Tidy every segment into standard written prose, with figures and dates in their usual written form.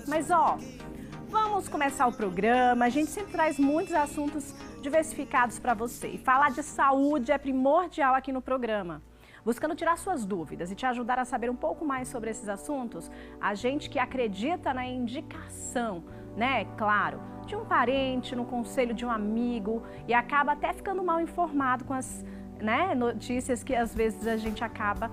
Mas ó, vamos começar o programa. A gente sempre traz muitos assuntos diversificados para você. E falar de saúde é primordial aqui no programa. Buscando tirar suas dúvidas e te ajudar a saber um pouco mais sobre esses assuntos, a gente que acredita na indicação, né, claro, de um parente, no conselho de um amigo e acaba até ficando mal informado com as notícias que às vezes a gente acaba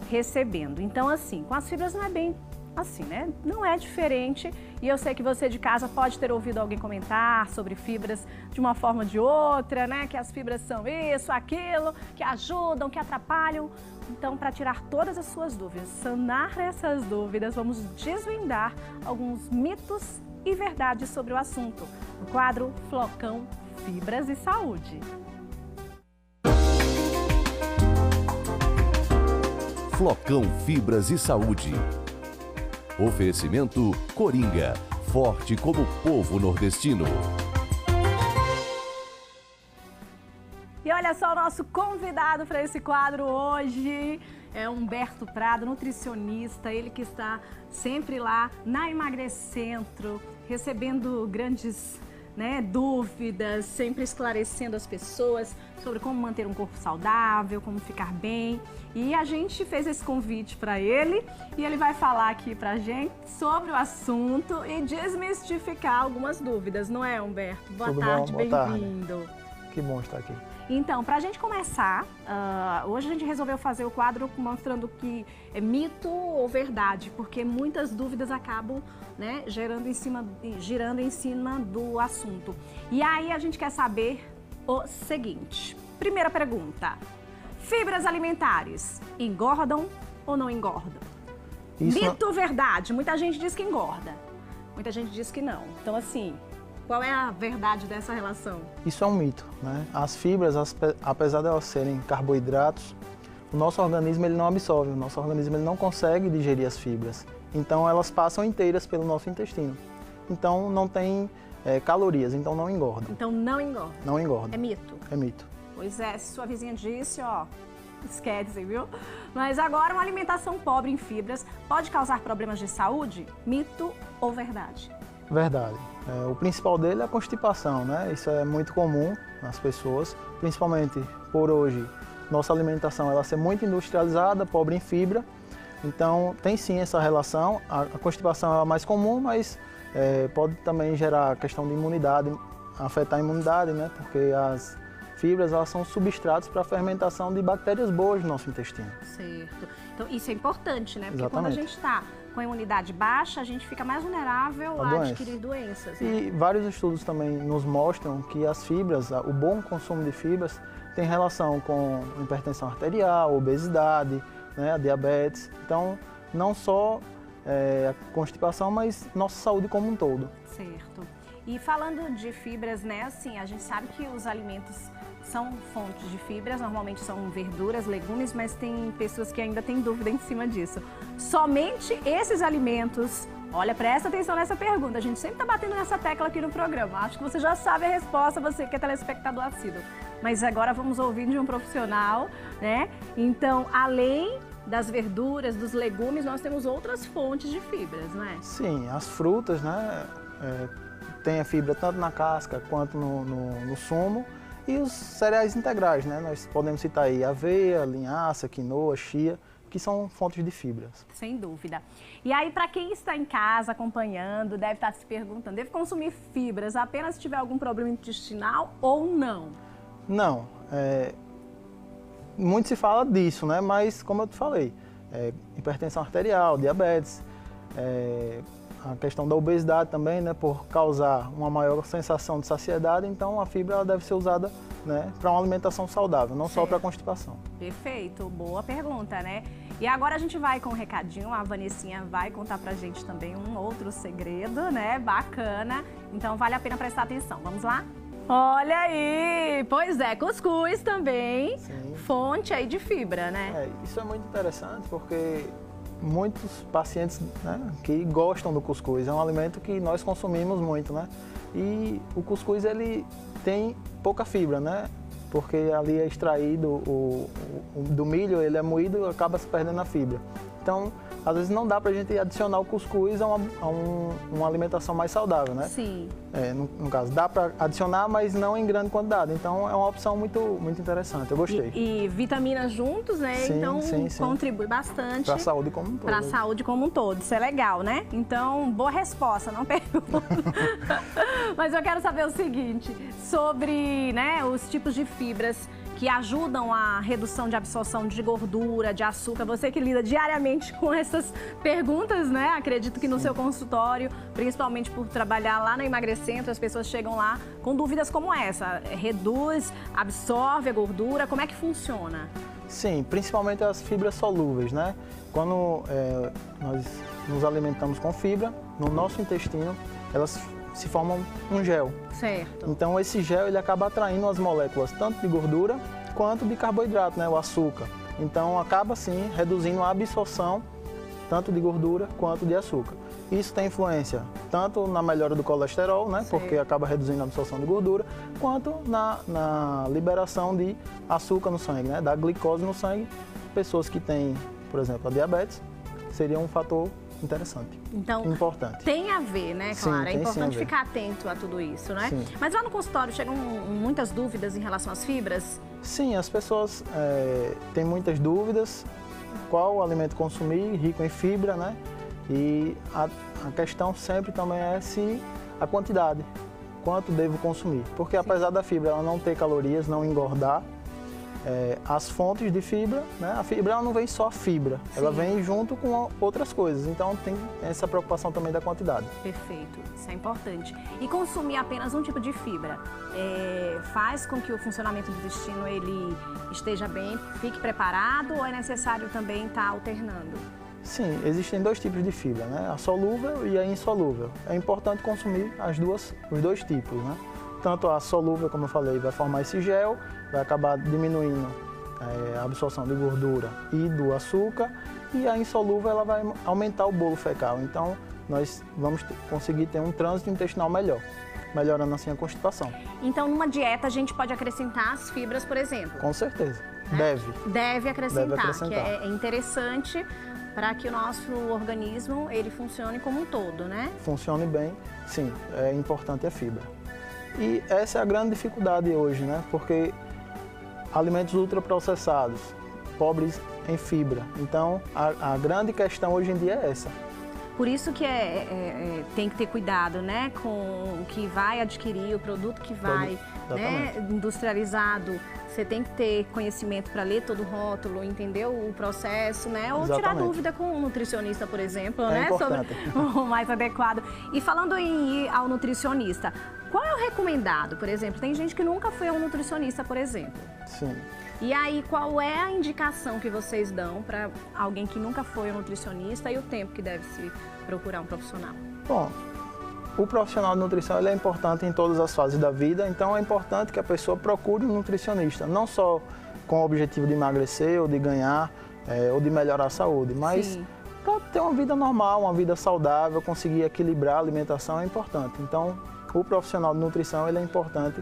recebendo. Então, assim, com as fibras não é bem assim, né? Não é diferente e eu sei que você de casa pode ter ouvido alguém comentar sobre fibras de uma forma ou de outra, né? Que as fibras são isso, aquilo, que ajudam, que atrapalham. Então, para tirar todas as suas dúvidas, sanar essas dúvidas, vamos desvendar alguns mitos e verdades sobre o assunto. No quadro Flocão Fibras e Saúde. Flocão Fibras e Saúde. Oferecimento Coringa, forte como o povo nordestino. E olha só o nosso convidado para esse quadro hoje é Humberto Prado, nutricionista, ele que está sempre lá na Emagrecentro, recebendo grandes dúvidas, sempre esclarecendo as pessoas sobre como manter um corpo saudável, como ficar bem. E a gente fez esse convite para ele e ele vai falar aqui pra gente sobre o assunto e desmistificar algumas dúvidas, não é, Humberto? Boa tarde, bem-vindo. Que bom estar aqui. Então, para a gente começar, hoje a gente resolveu fazer o quadro mostrando que é mito ou verdade, porque muitas dúvidas acabam girando em cima do assunto. E aí a gente quer saber o seguinte. Primeira pergunta. Fibras alimentares engordam ou não engordam? Mito ou verdade? Muita gente diz que engorda, muita gente diz que não. Então, assim, qual é a verdade dessa relação? Isso é um mito, né? As fibras, apesar de elas serem carboidratos, o nosso organismo ele não absorve, o nosso organismo ele não consegue digerir as fibras. Então elas passam inteiras pelo nosso intestino. Então não tem calorias, então não engorda. Então não engorda? Não engorda. É mito? É mito. Pois é, se sua vizinha disse, ó, esquece, viu? Mas agora, uma alimentação pobre em fibras pode causar problemas de saúde? Mito ou verdade? Verdade. O principal dele é a constipação, né? Isso é muito comum nas pessoas, principalmente por hoje. Nossa alimentação ela ser muito industrializada, pobre em fibra. Então, tem sim essa relação. A constipação é a mais comum, mas pode também gerar questão de imunidade, afetar a imunidade, né? Porque as fibras elas são substratos para a fermentação de bactérias boas no nosso intestino. Certo. Então, isso é importante, né? Porque Exatamente. Quando a gente está com a imunidade baixa, a gente fica mais vulnerável a adquirir doenças. Né? E vários estudos também nos mostram que as fibras, o bom consumo de fibras, tem relação com hipertensão arterial, obesidade, a diabetes. Então, não só a constipação, mas nossa saúde como um todo. Certo. E falando de fibras, assim, a gente sabe que os alimentos são fontes de fibras, normalmente são verduras, legumes, mas tem pessoas que ainda têm dúvida em cima disso. Somente esses alimentos, olha, presta atenção nessa pergunta, a gente sempre está batendo nessa tecla aqui no programa, acho que você já sabe a resposta, você que é telespectador assíduo. Mas agora vamos ouvir de um profissional, né? Então, além das verduras, dos legumes, nós temos outras fontes de fibras, não é? Sim, as frutas, né? Tem a fibra tanto na casca quanto no sumo. E os cereais integrais, né? Nós podemos citar aí aveia, linhaça, quinoa, chia, que são fontes de fibras. Sem dúvida. E aí, para quem está em casa acompanhando, deve estar se perguntando, deve consumir fibras apenas se tiver algum problema intestinal ou não? Não. Muito se fala disso, né? Mas, como eu te falei, hipertensão arterial, diabetes, a questão da obesidade também, né, por causar uma maior sensação de saciedade, então a fibra ela deve ser usada, né, para uma alimentação saudável, não só para constipação. Perfeito, boa pergunta, né? E agora a gente vai com um recadinho, a Vanessinha vai contar pra gente também um outro segredo, né, bacana, então vale a pena prestar atenção, vamos lá? Olha aí, pois é, cuscuz também, sim, fonte aí de fibra, né? Isso é muito interessante porque muitos pacientes, né, que gostam do cuscuz, é um alimento que nós consumimos muito, né? E o cuscuz ele tem pouca fibra, né? Porque ali é extraído do milho, ele é moído e acaba se perdendo a fibra. Então, às vezes não dá para a gente adicionar o cuscuz a uma alimentação mais saudável, né? Sim. No caso, dá para adicionar, mas não em grande quantidade. Então, é uma opção muito, muito interessante. Eu gostei. E vitaminas juntos, né? Sim, então, sim. contribui bastante. Para a saúde como um todo. Para a saúde como um todo. Isso é legal, né? Então, boa resposta, não pergunto. Mas eu quero saber o seguinte, sobre, né, os tipos de fibras que ajudam a redução de absorção de gordura, de açúcar. Você que lida diariamente com essas perguntas, né? Acredito que no seu consultório, principalmente por trabalhar lá na Emagrecentro, as pessoas chegam lá com dúvidas como essa. Reduz, absorve a gordura, como é que funciona? Sim, principalmente as fibras solúveis, né? Quando nós nos alimentamos com fibra, no nosso intestino, elas se formam um gel. Certo. Então esse gel ele acaba atraindo as moléculas tanto de gordura quanto de carboidrato, né, o açúcar. Então acaba sim reduzindo a absorção tanto de gordura quanto de açúcar. Isso tem influência tanto na melhora do colesterol, né, porque acaba reduzindo a absorção de gordura, quanto na liberação de açúcar no sangue, né, da glicose no sangue. Pessoas que têm, por exemplo, a diabetes, seria um fator interessante. Então, importante. Tem a ver, né, Sim, Clara? É importante sim, ficar atento a tudo isso, né? Sim. Mas lá no consultório chegam muitas dúvidas em relação às fibras? Sim, as pessoas têm muitas dúvidas. Qual alimento consumir, rico em fibra, né? E a questão sempre também é se a quantidade, quanto devo consumir. Porque apesar da fibra ela não ter calorias, não engordar, as fontes de fibra, né? A fibra ela não vem só a fibra, ela vem junto com outras coisas, então tem essa preocupação também da quantidade. Perfeito, isso é importante. E consumir apenas um tipo de fibra faz com que o funcionamento do intestino ele esteja bem, fique preparado, ou é necessário também estar alternando? Sim, existem dois tipos de fibra, né? A solúvel e a insolúvel. É importante consumir os dois tipos, né? Tanto a solúvel, como eu falei, vai formar esse gel, vai acabar diminuindo a absorção de gordura e do açúcar, e a insolúvel ela vai aumentar o bolo fecal. Então, nós vamos conseguir ter um trânsito intestinal melhor, melhorando assim a constipação. Então, numa dieta, a gente pode acrescentar as fibras, por exemplo? Com certeza, né? Deve acrescentar, que é interessante para que o nosso organismo ele funcione como um todo, né? Funcione bem, sim, é importante a fibra. E essa é a grande dificuldade hoje, né? Porque alimentos ultraprocessados, pobres em fibra. Então, a grande questão hoje em dia é essa. Por isso que tem que ter cuidado, né, com o que vai adquirir, o produto que vai, né, industrializado. Você tem que ter conhecimento para ler todo o rótulo, entender o processo, né? Ou tirar dúvida com um nutricionista, por exemplo, né? Importante. Sobre o mais adequado. E falando em ir ao nutricionista, qual é o recomendado? Por exemplo, tem gente que nunca foi ao nutricionista, por exemplo. Sim. E aí, qual é a indicação que vocês dão para alguém que nunca foi ao nutricionista e o tempo que deve se procurar um profissional? Bom, o profissional de nutrição ele é importante em todas as fases da vida, então é importante que a pessoa procure um nutricionista, não só com o objetivo de emagrecer ou de ganhar ou de melhorar a saúde, mas para ter uma vida normal, uma vida saudável, conseguir equilibrar a alimentação é importante. Então, o profissional de nutrição ele é importante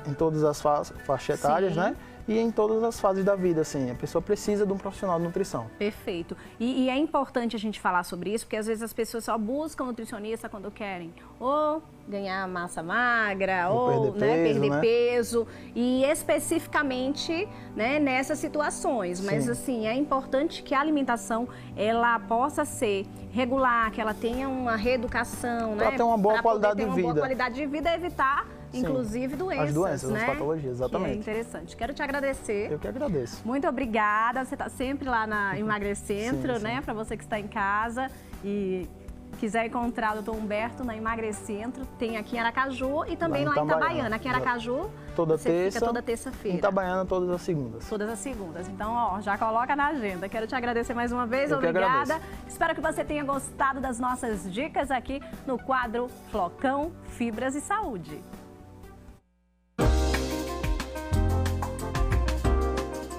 em todas as faixas etárias, né? E em todas as fases da vida, assim, a pessoa precisa de um profissional de nutrição. Perfeito. E é importante a gente falar sobre isso, porque às vezes as pessoas só buscam nutricionista quando querem ou ganhar massa magra, ou perder peso, e especificamente, né, nessas situações. Mas assim, é importante que a alimentação ela possa ser regular, que ela tenha uma reeducação, para ter uma boa qualidade de vida. Boa qualidade de vida, evitar inclusive doenças, as doenças, né? as patologias, exatamente. Que é interessante. Quero te agradecer. Eu que agradeço. Muito obrigada. Você está sempre lá na Emagrecentro, né? Para você que está em casa e quiser encontrar o Dr. Humberto na Emagrecentro, tem aqui em Aracaju e também lá em Itabaiana. Aqui em Aracaju, fica toda terça-feira. Em Itabaiana, todas as segundas. Todas as segundas. Então, ó, já coloca na agenda. Quero te agradecer mais uma vez. Eu obrigada. Espero que você tenha gostado das nossas dicas aqui no quadro Flocão, Fibras e Saúde.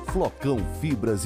Flocão Fibras